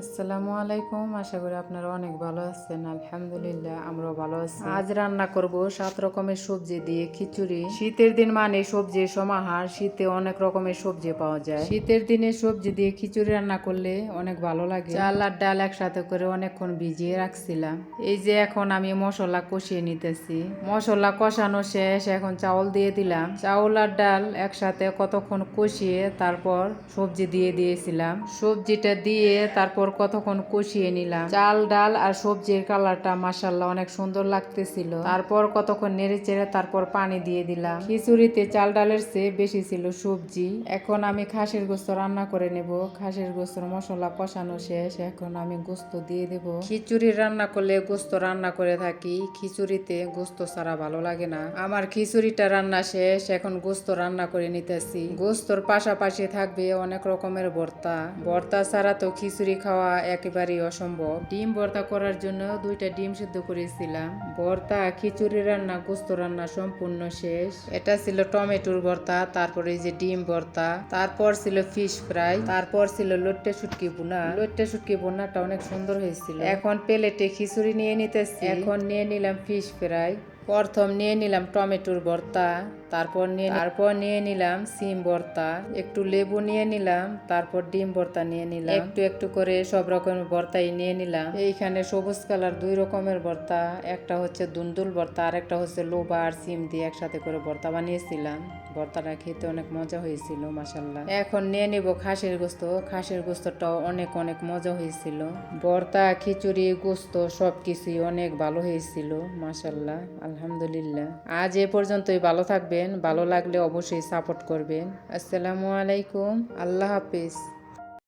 আসসালামু আলাইকুম। আশা করি আপনারা অনেক ভালো আছেন। আলহামদুলিল্লাহ আমরাও ভালো আছি। আজ রান্না করব 7 রকমের সবজি দিয়ে খিচুড়ি। শীতের দিন মানে সবজির সমাহার। শীতে অনেক রকমের সবজি পাওয়া যায়। শীতের দিনে সবজি দিয়ে খিচুড়ি রান্না করলে অনেক ভালো লাগে। চাল আর ডাল একসাথে করে অনেকক্ষণ ভিজিয়ে রাখছিলাম। এই যে এখন আমি মশলা কষিয়ে নিতেছি। মশলা কষানো শেষ, এখন চাউল দিয়ে দিলাম। চাউল আর ডাল একসাথে কতক্ষণ কষিয়ে তারপর সবজি দিয়ে দিয়েছিলাম। সবজিটা দিয়ে তারপর কতক্ষণ কষিয়ে নিলাম। চাল ডাল আর সবজির কালারটা মাশাআল্লাহ অনেক সুন্দর লাগতেছিল। তারপর কতক্ষণ নেড়ে চেড়ে তারপর পানি দিয়ে দিলাম। খিচুড়িতে চাল ডালের চেয়ে বেশি ছিল সবজি। এখন আমি খাসির গোস্ত রান্না করে নেব। খাসির গোস্তর মশলা কষানো শেষ, এখন আমি গোস্ত দিয়ে দেব। খিচুড়ি রান্না করলে গোস্ত রান্না করে থাকি। খিচুড়িতে গোস্ত ছাড়া ভালো লাগে না। আমার খিচুড়িটা রান্না শেষ, এখন গোস্ত রান্না করে নিতেছি। গোস্তর পাশাপাশি থাকবে অনেক রকমের ভর্তা। ভর্তা ছাড়া তো খিচুড়ি খাওয়া একেবারেই অসম্ভব। ডিম ভর্তা করার জন্য 2টা ডিম সিদ্ধ করেছিলাম। ভর্তা, খিচুড়ি রান্না, গোস্ত রান্না সম্পূর্ণ শেষ। এটা ছিল টমেটোর ভর্তা, তারপরে এই যে ডিম ভর্তা, তারপর ছিল ফিশ ফ্রাই, তারপর ছিল লট্টে শুটকি বোনা। লট্টে শুটকি বোনাটা অনেক সুন্দর হয়েছিল। এখন প্লেটে খিচুড়ি নিয়ে নিতেছি। এখন নিয়ে নিলাম ফিশ ফ্রাই। প্রথম নিয়ে নিলাম টমেটোর ভর্তা, তারপর নিয়ে নিলাম সিম ভর্তা, একটু লেবু নিয়ে নিলাম, তারপর ডিম ভর্তা নিয়ে নিলাম। একটু একটু করে সব রকমের ভর্তাই নিয়ে নিলাম। এইখানে সবুজ কালার 2 রকমের ভর্তা, একটা হচ্ছে দুন্দুল ভর্তা আর একটা হচ্ছে লোবা আর সিম দিয়ে একসাথে করে ভর্তা বানিয়েছিলাম। ভর্তাটা খেতে অনেক মজা হয়েছিল মাশাআল্লাহ। এখন নিয়ে নিব খাসির গোস্ত। খাসির গোস্তটাও অনেক অনেক মজা হয়েছিল। ভর্তা, খিচুড়ি, গোস্ত সবকিছুই অনেক ভালো হয়েছিল মাশাআল্লাহ। আলহামদুলিল্লাহ। আজ এ পর্যন্তই। ভালো থাকবেন। ভালো লাগলে অবশ্যই সাপোর্ট করবেন। আসসালামু আলাইকুম। আল্লাহ হাফিজ।